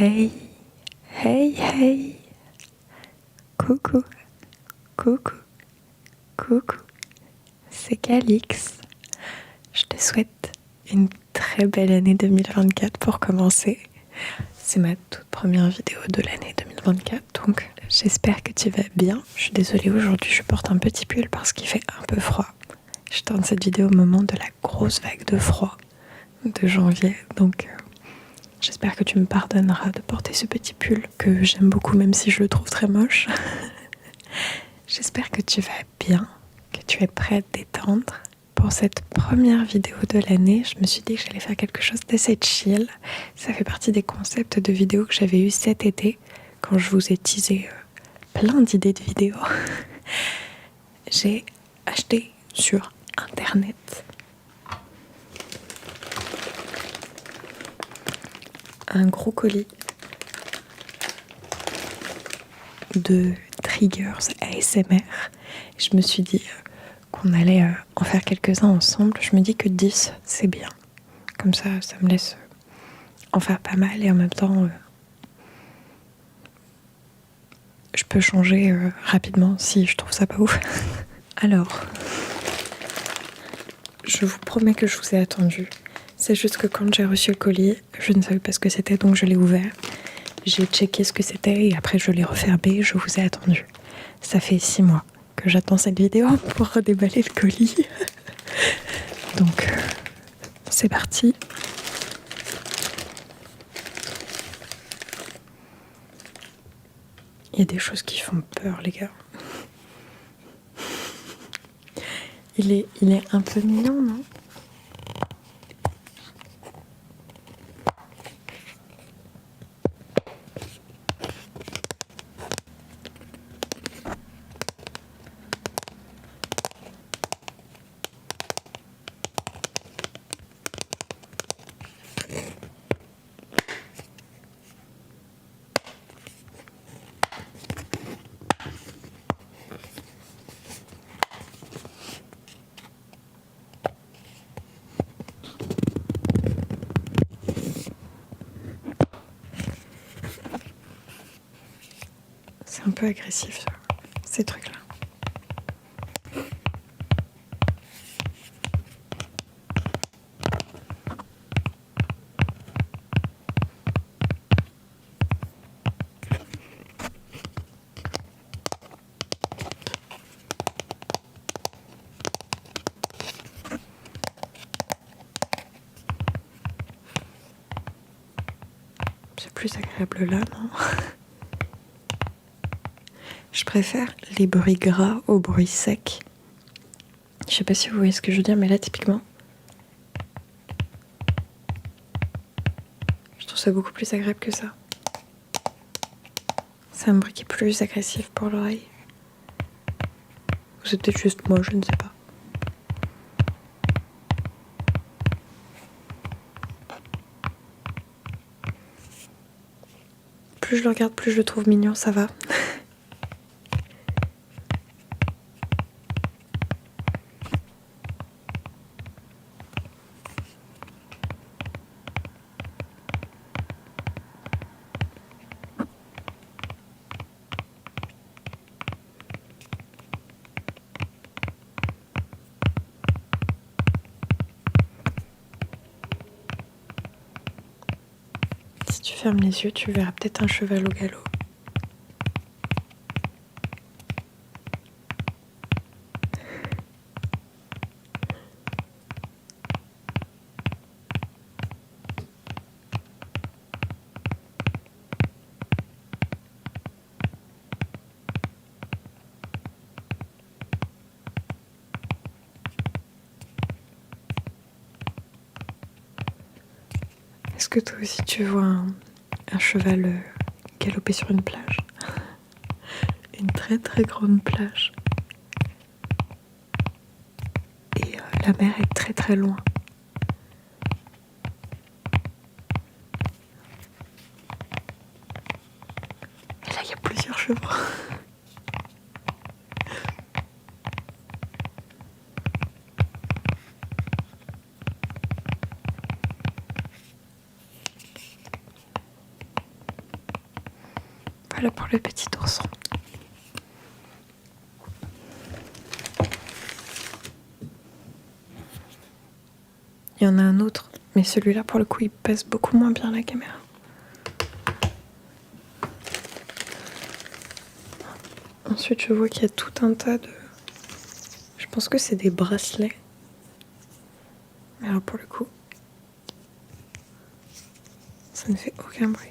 Hey, hey, hey, coucou, coucou, coucou, c'est Calix. Je te souhaite une très belle année 2024 pour commencer. C'est ma toute première vidéo de l'année 2024, donc j'espère que tu vas bien. Je suis désolée, aujourd'hui je porte un petit pull parce qu'il fait un peu froid. Je tourne cette vidéo au moment de la grosse vague de froid de janvier, donc j'espère que tu me pardonneras de porter ce petit pull que j'aime beaucoup même si je le trouve très moche. J'espère que tu vas bien, que tu es prêt à te détendre. Pour cette première vidéo de l'année, je me suis dit que j'allais faire quelque chose d'assez chill. Ça fait partie des concepts de vidéos que j'avais eu cet été quand je vous ai teasé plein d'idées de vidéos. J'ai acheté sur internet un gros colis de triggers ASMR. Je me suis dit qu'on allait en faire quelques-uns ensemble. Je me dis que 10 c'est bien. Comme ça me laisse en faire pas mal et en même temps je peux changer rapidement si je trouve ça pas ouf. Alors, je vous promets que je vous ai attendu. C'est juste que quand j'ai reçu le colis, je ne savais pas ce que c'était, donc je l'ai ouvert. J'ai checké ce que c'était et après je l'ai refermé, je vous ai attendu. Ça fait 6 mois que j'attends cette vidéo pour redéballer le colis. Donc, c'est parti. Il y a des choses qui font peur, les gars. Il est un peu mignon, non ? C'est un peu agressif, ces trucs-là. C'est plus agréable là, non ? Je préfère les bruits gras aux bruits secs. Je sais pas si vous voyez ce que je veux dire, mais là, typiquement, je trouve ça beaucoup plus agréable que ça. C'est un bruit qui est plus agressif pour l'oreille. Ou c'est peut-être juste moi, je ne sais pas. Plus je le regarde, plus je le trouve mignon, ça va. Si tu fermes les yeux, tu verras peut-être un cheval au galop. Est-ce que toi aussi tu vois un cheval galoper sur une plage ? Une très très grande plage. Et la mer est très très loin. Et là il y a plusieurs chevaux. Voilà pour le petit ourson. Il y en a un autre, mais celui-là pour le coup il pèse beaucoup moins bien la caméra. Ensuite je vois qu'il y a tout un tas de... Je pense que c'est des bracelets. Mais alors pour le coup, ça ne fait aucun bruit.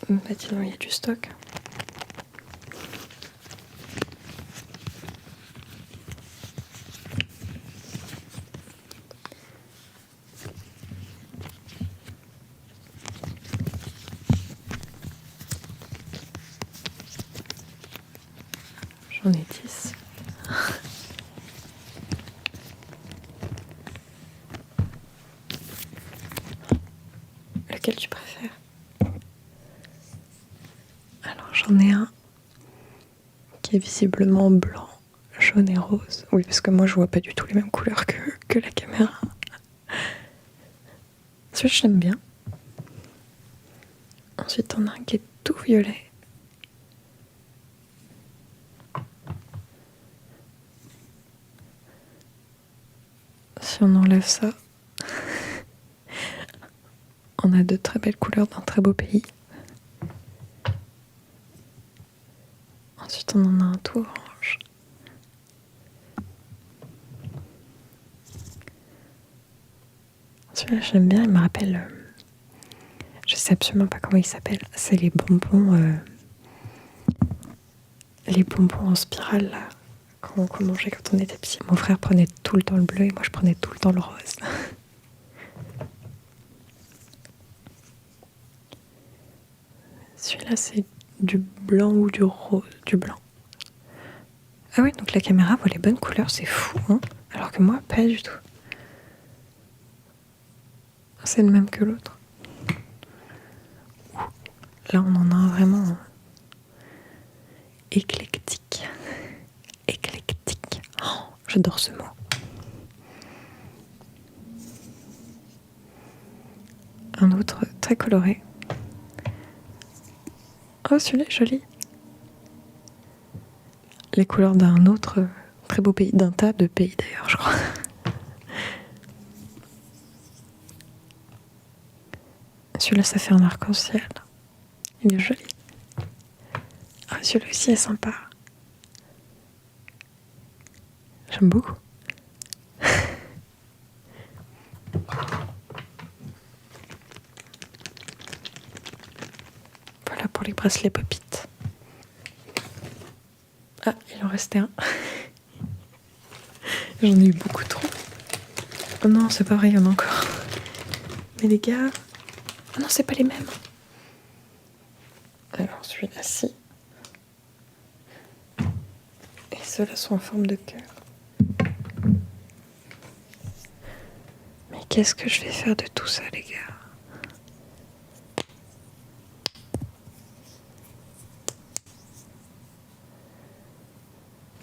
Bah dis donc, il y a du stock. J'en ai 10. Lequel tu préfères? Alors j'en ai un qui est visiblement blanc, jaune et rose. Oui, parce que moi je vois pas du tout les mêmes couleurs que la caméra. Celui-là je l'aime bien. Ensuite, on a un qui est tout violet. Si on enlève ça, on a de très belles couleurs d'un très beau pays. Ensuite, on en a un tout orange. Celui-là, j'aime bien, il me rappelle... je sais absolument pas comment il s'appelle. C'est les bonbons en spirale, là, qu'on mangeait quand on était petit. Mon frère prenait tout le temps le bleu et moi, je prenais tout le temps le rose. Celui-là, c'est du blanc ou du rose, du blanc. Ah oui, donc la caméra voit les bonnes couleurs, c'est fou, hein, alors que moi, pas du tout. C'est le même que l'autre. Là, on en a un vraiment éclectique. Éclectique. Oh, j'adore ce mot. Un autre très coloré. Oh, celui-là est joli. Les couleurs d'un autre très beau pays, d'un tas de pays d'ailleurs, je crois. Celui-là, ça fait un arc-en-ciel. Il est joli. Ah, celui-là aussi est sympa. J'aime beaucoup. Voilà pour les bracelets Pop-It. Ah, il en restait un. J'en ai eu beaucoup trop. Oh non, c'est pas vrai, il y en a encore. Mais les gars... Ah non, c'est pas les mêmes. Alors, celui-là, si. Et ceux-là sont en forme de cœur. Mais qu'est-ce que je vais faire de tout ça, les gars?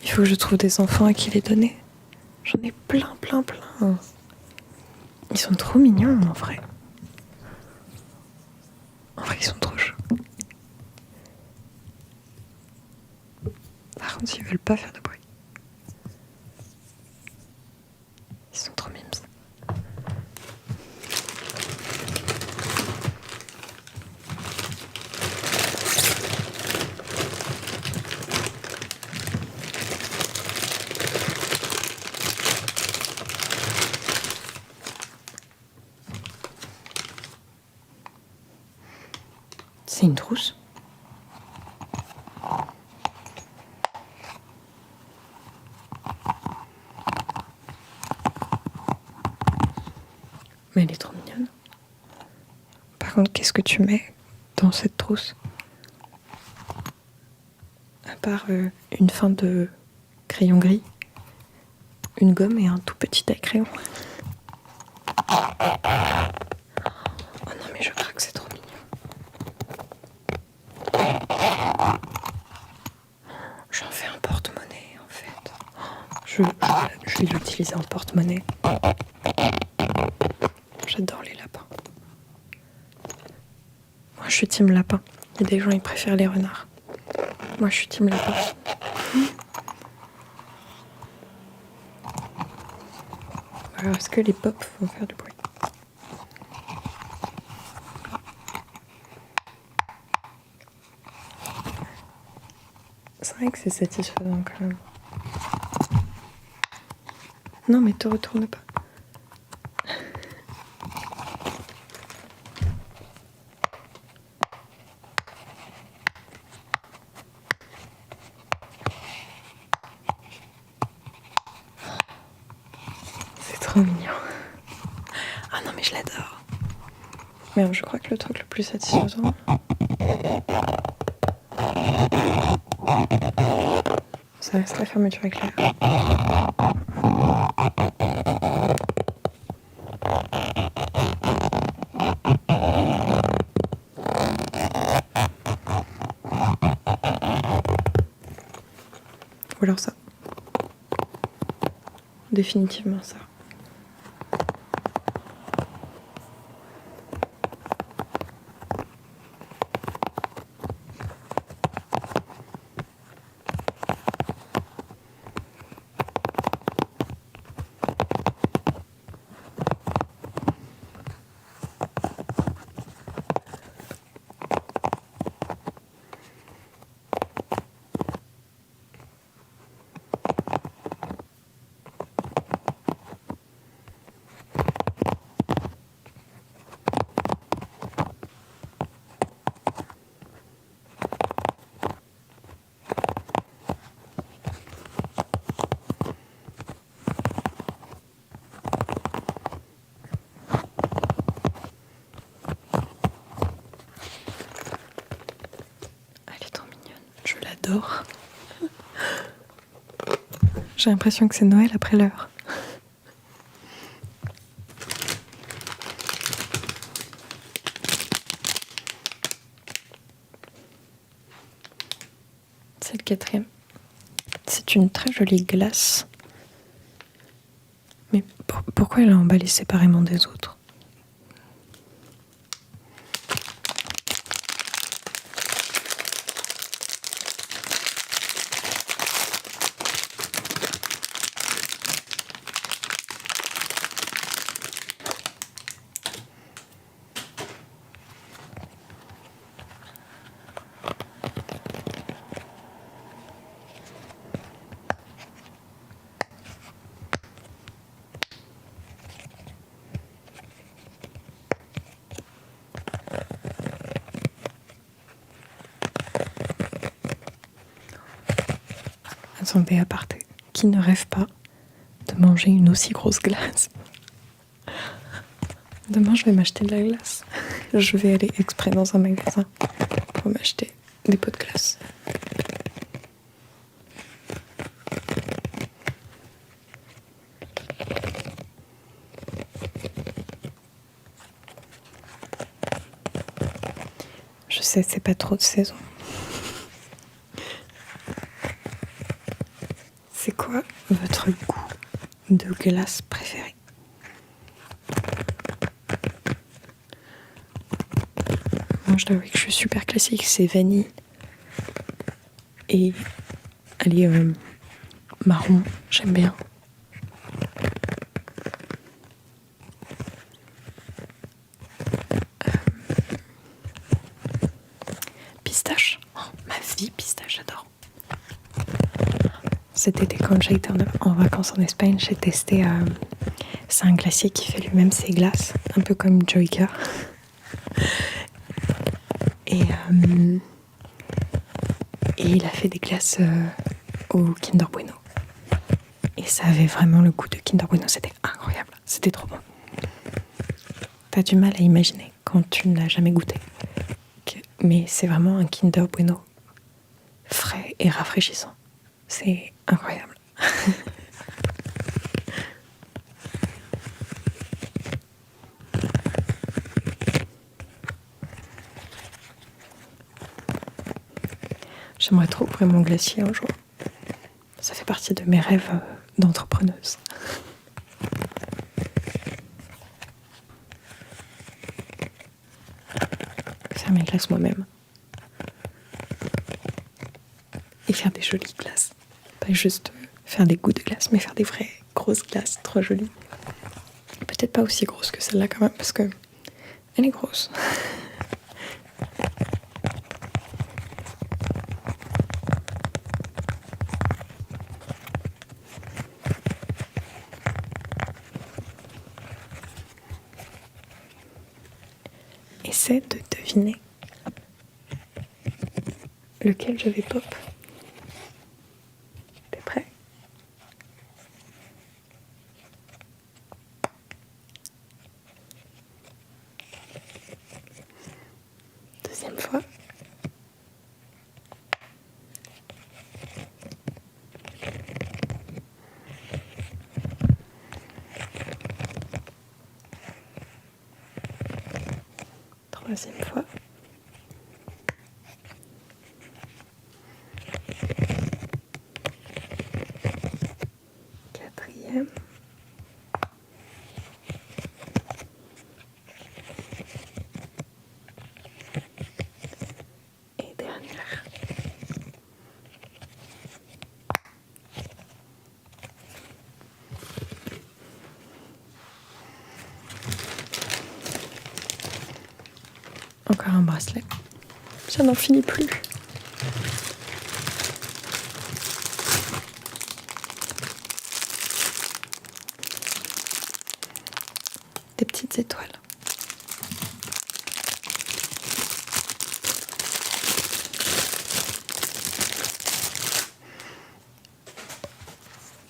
Il faut que je trouve des enfants à qui les donner. J'en ai plein. Ils sont trop mignons, en vrai. En vrai, ils sont trop chauds. Par contre, ils veulent pas faire de bruit. Ils sont trop mimes. C'est une trousse. Mais elle est trop mignonne. Par contre, qu'est-ce que tu mets dans cette trousse? À part une fin de crayon gris, une gomme et un tout petit taille-crayon. Oh non, mais je craque, c'est trop mignon. J'en fais un porte-monnaie, en fait. Je vais l'utiliser en porte-monnaie. J'adore les lapins. Moi, je suis team lapin. Il y a des gens, ils préfèrent les renards. Moi, je suis team lapin. Alors, est-ce que les pops vont faire du bruit? C'est vrai que c'est satisfaisant quand même. Non, mais te retourne pas. C'est trop mignon. Ah non, mais je l'adore. Mais je crois que le truc le plus satisfaisant... ça reste la fermeture éclair. Ou alors ça. Définitivement ça. j'adore. J'ai l'impression que c'est Noël après l'heure. C'est le 4e. C'est une très jolie glace. Mais pourquoi elle est emballée séparément des autres ? Attendez, aparté. Qui ne rêve pas de manger une aussi grosse glace ? Demain, je vais m'acheter de la glace. Je vais aller exprès dans un magasin pour m'acheter des pots de glace. Je sais, c'est pas trop de saison. C'est quoi votre goût de glace préféré ? Moi, je dois avouer que je suis super classique, c'est vanille. Et allez, marron, j'aime bien. Pistache, oh, ma vie, pistache, j'adore. Cet été, quand j'ai été en vacances en Espagne, j'ai testé. C'est un glacier qui fait lui-même ses glaces, un peu comme Joyka. Et il a fait des glaces au Kinder Bueno. Et ça avait vraiment le goût de Kinder Bueno, c'était incroyable, c'était trop bon. T'as du mal à imaginer quand tu ne l'as jamais goûté. Mais c'est vraiment un Kinder Bueno frais et rafraîchissant. C'est incroyable. J'aimerais trop ouvrir mon glacier un jour. Ça fait partie de mes rêves d'entrepreneuse. Faire mes glaces moi-même. Et faire des jolies glaces. Pas juste faire des goûts de glace, mais faire des vraies grosses glaces trop jolies. Peut-être pas aussi grosses que celle-là quand même, parce que elle est grosse. Essaie de deviner lequel je vais pop. T'es prêt ? Deuxième fois. Troisième fois. Quatrième. Et dernière. Encore un bracelet. Ça n'en finit plus. Des petites étoiles.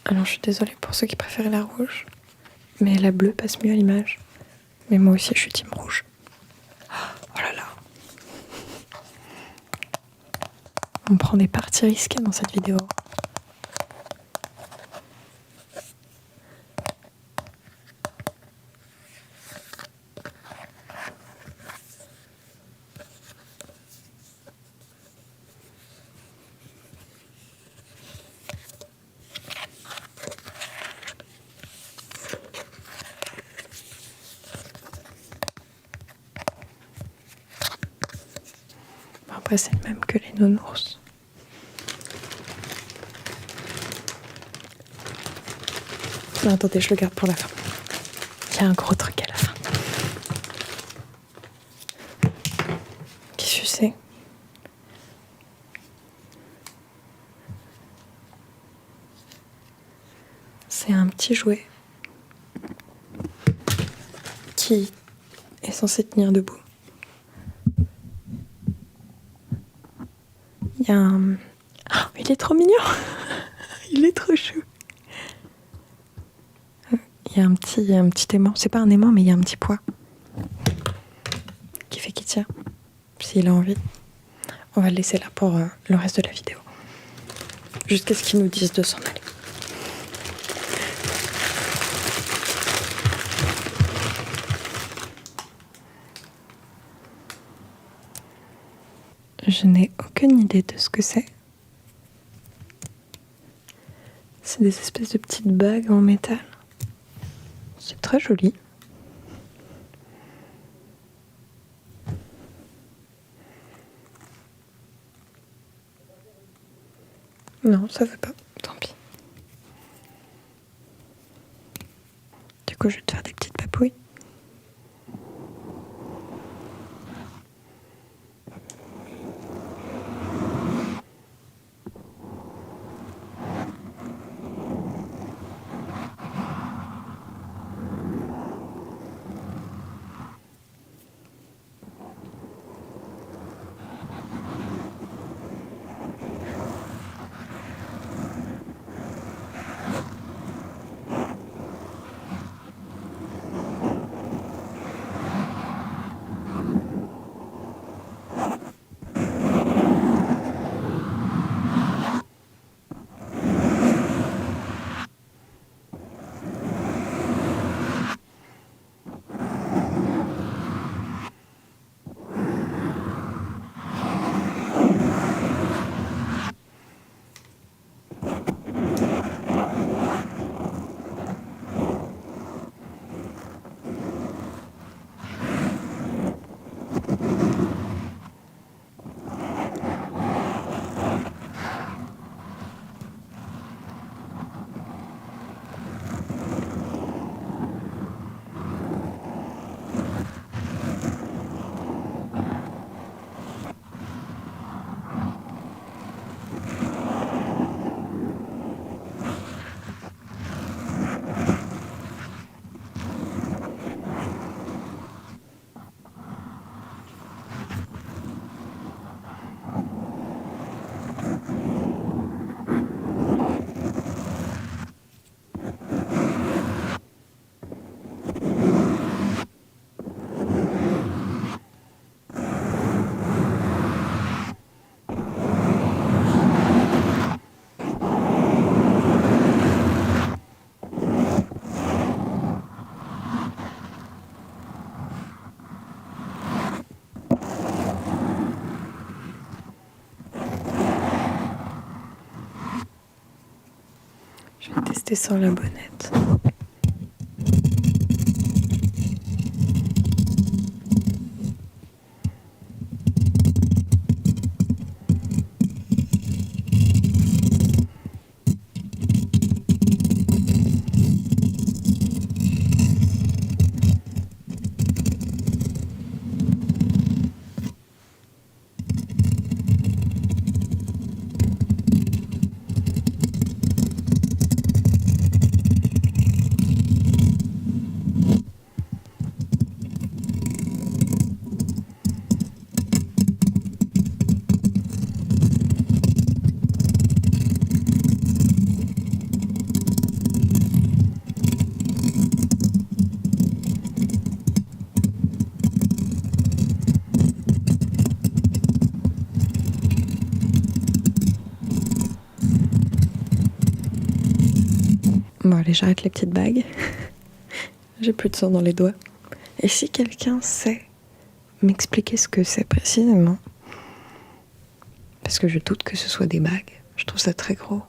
Alors je suis désolée pour ceux qui préfèrent la rouge, mais la bleue passe mieux à l'image. Mais moi aussi je suis team rouge. Oh là là. On prend des parties risquées dans cette vidéo. Après, c'est le même que les nounours. Non, attendez, je le garde pour la fin. Il y a un gros truc à la fin. Qu'est-ce que c'est ? C'est un petit jouet qui est censé tenir debout. Il y a un... Oh, il est trop mignon. Il est trop chou. Il y a un petit aimant. C'est pas un aimant, mais il y a un petit poids qui fait qu'il tient. S'il a envie. On va le laisser là pour le reste de la vidéo. Jusqu'à ce qu'ils nous disent de s'en aller. Je n'ai aucune idée de ce que c'est. C'est des espèces de petites bagues en métal. C'est très joli. Non, ça veut pas. Tant pis. Du coup, je vais te faire des petites papouilles. Je vais tester sans la bonnette. Bon allez, j'arrête les petites bagues. J'ai plus de sang dans les doigts. Et si quelqu'un sait m'expliquer ce que c'est précisément, parce que je doute que ce soit des bagues, je trouve ça très gros.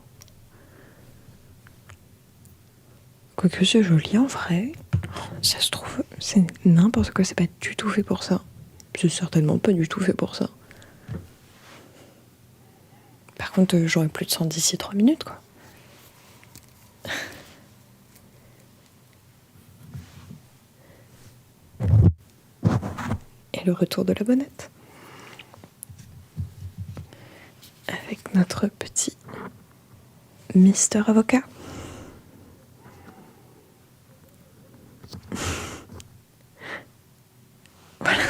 Quoique c'est joli en vrai. Ça se trouve, c'est n'importe quoi, c'est pas du tout fait pour ça. C'est certainement pas du tout fait pour ça. Par contre, j'aurai plus de sang d'ici 3 minutes, quoi. Et le retour de la bonnette. Avec notre petit Mister Avocat. Voilà.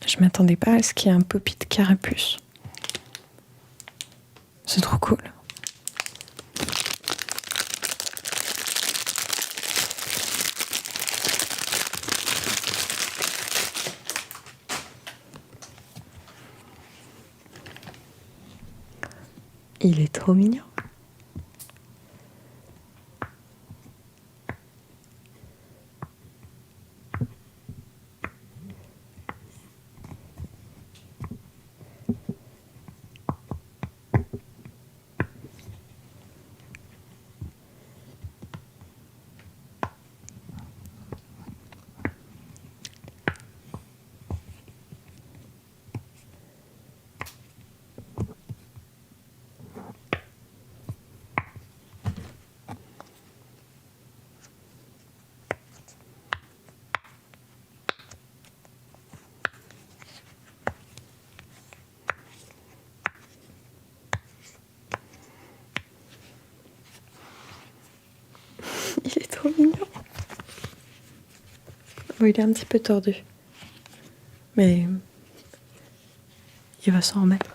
Je m'attendais pas à ce qu'il y ait un pop-it carapuce. C'est trop cool. Il est trop mignon. Il est trop mignon. Bon, il est un petit peu tordu. Mais il va s'en remettre.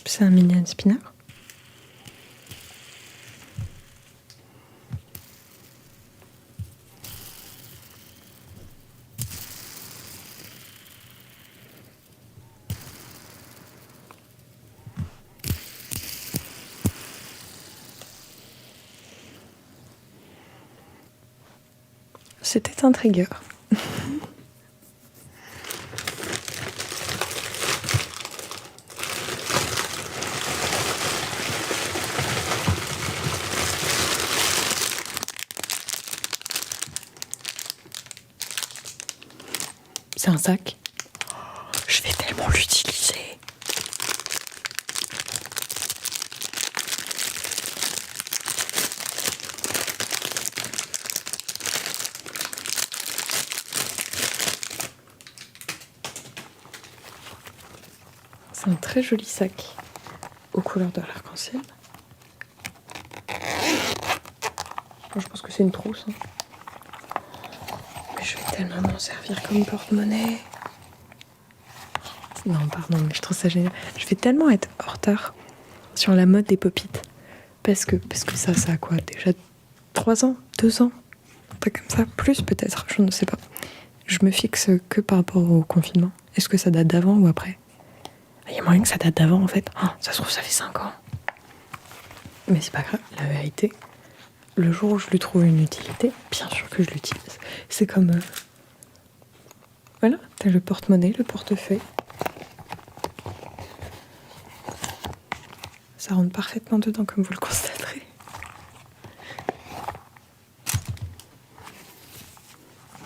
C'est un mini spinner. C'était un trigger. C'est un sac. Je vais tellement l'utiliser. C'est un très joli sac aux couleurs de l'arc-en-ciel. Je pense que c'est une trousse. Hein. Mais je vais tellement m'en servir comme porte-monnaie. Non, pardon, mais je trouve ça génial. Je vais tellement être en retard sur la mode des pop-it. Parce que ça a quoi? Déjà 3 ans, 2 ans, un truc comme ça, plus peut-être, je ne sais pas. Je me fixe que par rapport au confinement. Est-ce que ça date d'avant ou après? Il y a moyen que ça date d'avant en fait. Oh, ça se trouve, ça fait 5 ans. Mais c'est pas grave, la vérité. Le jour où je lui trouve une utilité, bien sûr que je l'utilise. C'est comme... Voilà, t'as le porte-monnaie, le portefeuille. Ça rentre parfaitement dedans, comme vous le constaterez.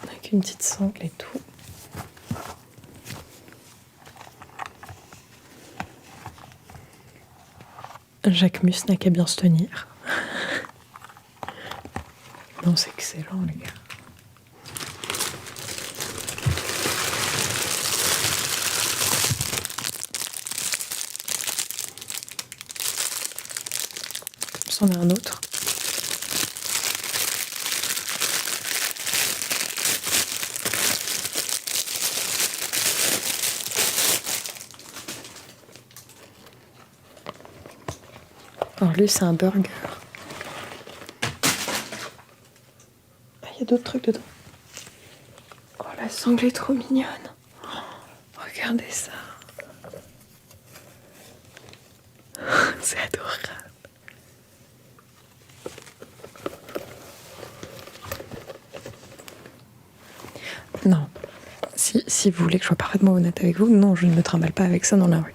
Avec une petite sangle et tout. Jacques Mus n'a qu'à bien se tenir. Non, c'est excellent, les gars. C'en est un autre. Alors lui, c'est un burger. Ah, il y a d'autres trucs dedans. Oh, la sangle est trop mignonne. Oh, regardez ça. C'est adorable. Non. Si vous voulez que je sois parfaitement honnête avec vous, non, je ne me trimballe pas avec ça dans la rue.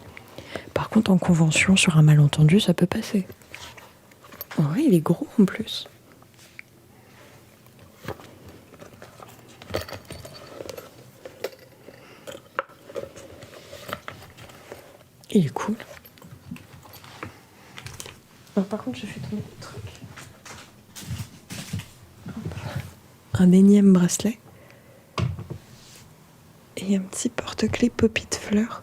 Par contre, en convention, sur un malentendu, ça peut passer. En vrai, il est gros en plus. Il est cool. Alors, par contre, je fais tomber des trucs. Un énième bracelet. Et un petit porte-clés Pop-it fleurs.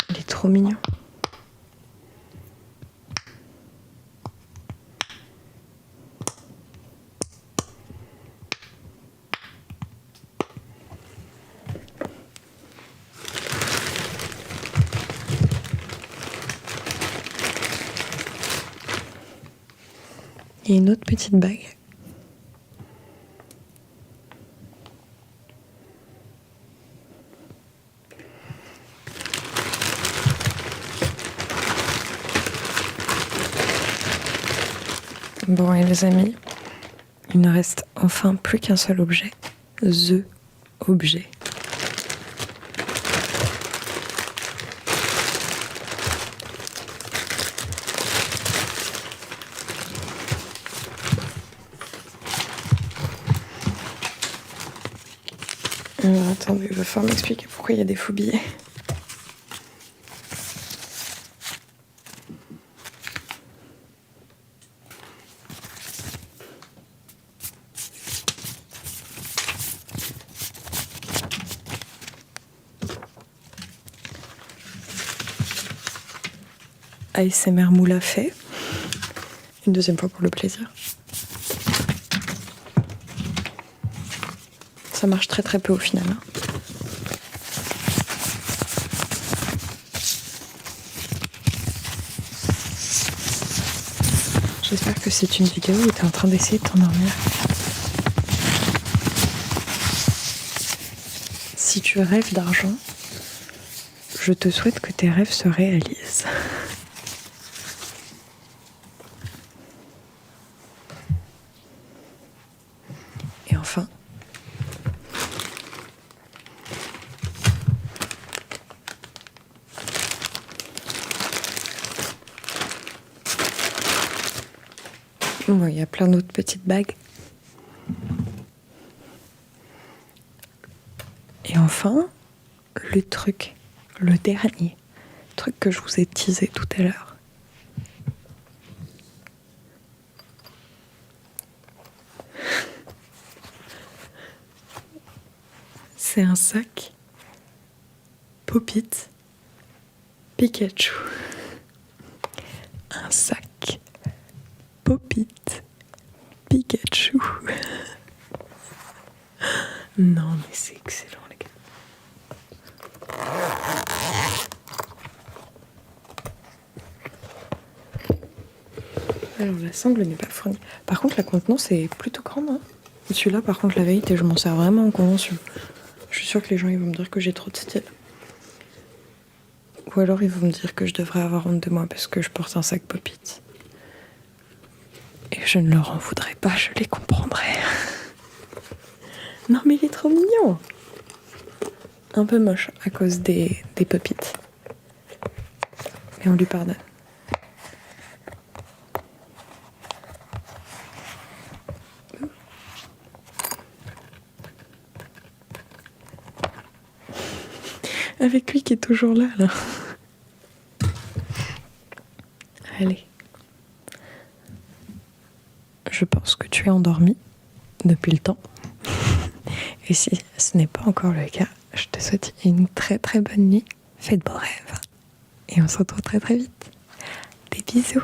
Il est trop mignon. Il y a une autre petite bague. Bon, et les amis, il ne reste enfin plus qu'un seul objet. The objet. Alors, attendez, il va falloir m'expliquer pourquoi il y a des faux billets. ASMR Moula fait. Une deuxième fois pour le plaisir. Ça marche très très peu au final. Hein. J'espère que c'est une vidéo où tu es en train d'essayer de t'endormir. Si tu rêves d'argent, je te souhaite que tes rêves se réalisent. Et enfin, bon, il y a plein d'autres petites bagues. Et enfin, le dernier truc que je vous ai teasé tout à l'heure. C'est un sac Pop-it Pikachu. Un sac Pop-it Pikachu. Non, mais c'est excellent, les gars. Alors, la sangle n'est pas fournie. Par contre, la contenance est plutôt grande. Hein. Celui-là, par contre, la vérité, je m'en sers vraiment en convention. Je suis sûre que les gens ils vont me dire que j'ai trop de style. Ou alors ils vont me dire que je devrais avoir honte de moi parce que je porte un sac Pop-it. Et je ne leur en voudrais pas, je les comprendrais. Non mais il est trop mignon. Un peu moche à cause des Pop-it. Mais on lui pardonne. Avec lui qui est toujours là. Allez. Je pense que tu es endormi depuis le temps. Et si ce n'est pas encore le cas, je te souhaite une très très bonne nuit. Fais de beaux rêves. Et on se retrouve très très vite. Des bisous.